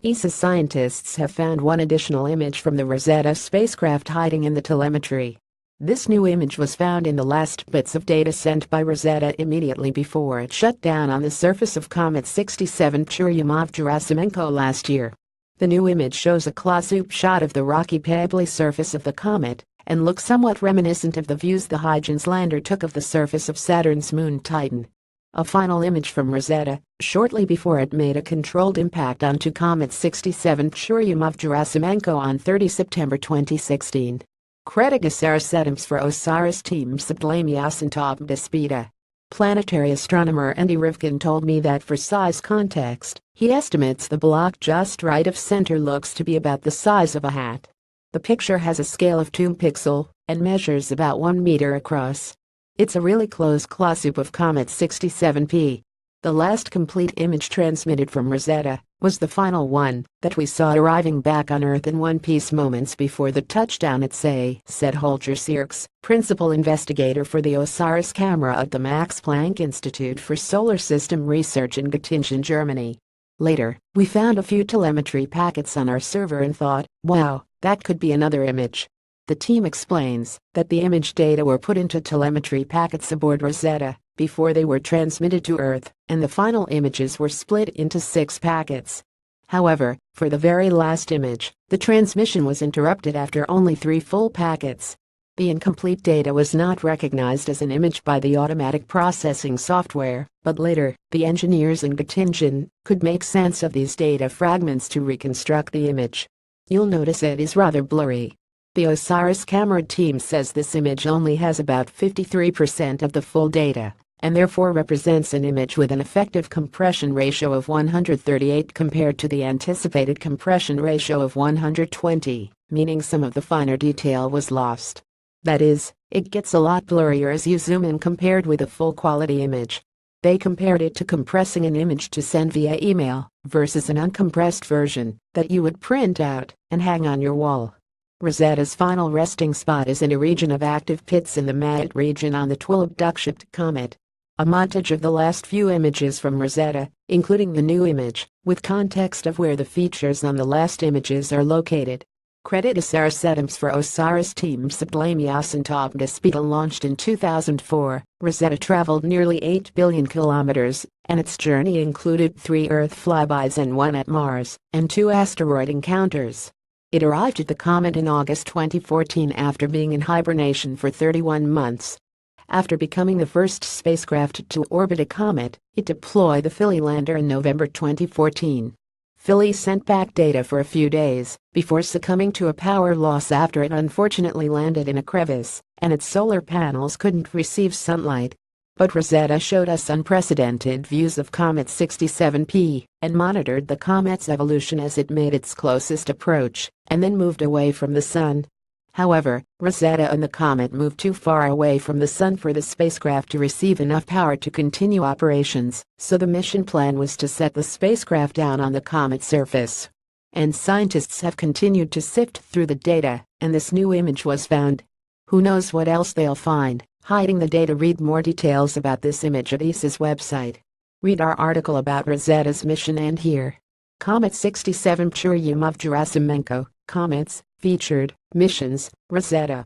ESA scientists have found one additional image from the Rosetta spacecraft hiding in the telemetry. This new image was found in the last bits of data sent by Rosetta immediately before it shut down on the surface of Comet 67 Churyumov-Gerasimenko last year. The new image shows a close-up shot of the rocky pebbly surface of the comet and looks somewhat reminiscent of the views the Huygens lander took of the surface of Saturn's moon Titan. A final image from Rosetta, shortly before it made a controlled impact onto Comet 67 Churyumov-Gerasimenko on 30 September 2016. Credigasarasetams for Osiris team Sublamyas and Top Despita. Planetary astronomer Andy Rivkin told me that for size context, he estimates the block just right of center looks to be about the size of a hat. The picture has a scale of 2 pixel and measures about 1 meter across. It's a really close close-up of Comet 67P. The last complete image transmitted from Rosetta was the final one that we saw arriving back on Earth in one piece moments before the touchdown at SAE, said Holger Sierks, principal investigator for the OSIRIS camera at the Max Planck Institute for Solar System Research in Göttingen, Germany. Later, we found a few telemetry packets on our server and thought, wow, that could be another image. The team explains that the image data were put into telemetry packets aboard Rosetta before they were transmitted to Earth, and the final images were split into 6 packets. However, for the very last image, the transmission was interrupted after only 3 full packets. The incomplete data was not recognized as an image by the automatic processing software, but later, the engineers in Göttingen could make sense of these data fragments to reconstruct the image. You'll notice it is rather blurry. The OSIRIS camera team says this image only has about 53% of the full data, and therefore represents an image with an effective compression ratio of 138 compared to the anticipated compression ratio of 120, meaning some of the finer detail was lost. That is, it gets a lot blurrier as you zoom in compared with a full-quality image. They compared it to compressing an image to send via email versus an uncompressed version that you would print out and hang on your wall. Rosetta's final resting spot is in a region of active pits in the Maat region on the Twillip-Duckship comet. A montage of the last few images from Rosetta, including the new image, with context of where the features on the last images are located. Credigasarasetams for Osiris team Sublamyas and Top Despita launched in 2004. Rosetta traveled nearly 8 billion kilometers, and its journey included 3 Earth flybys and 1 at Mars, and 2 asteroid encounters. It arrived at the comet in August 2014 after being in hibernation for 31 months. After becoming the first spacecraft to orbit a comet, it deployed the Philae lander in November 2014. Philae sent back data for a few days before succumbing to a power loss after it unfortunately landed in a crevice, and its solar panels couldn't receive sunlight. But Rosetta showed us unprecedented views of Comet 67P and monitored the comet's evolution as it made its closest approach and then moved away from the Sun. However, Rosetta and the comet moved too far away from the Sun for the spacecraft to receive enough power to continue operations, so the mission plan was to set the spacecraft down on the comet's surface. And scientists have continued to sift through the data, and this new image was found. Who knows what else they'll find hiding the data. Read more details about this image at ESA's website. Read our article about Rosetta's mission and here. Comet 67 Churyumov-Gerasimenko, Comets, Featured, Missions, Rosetta.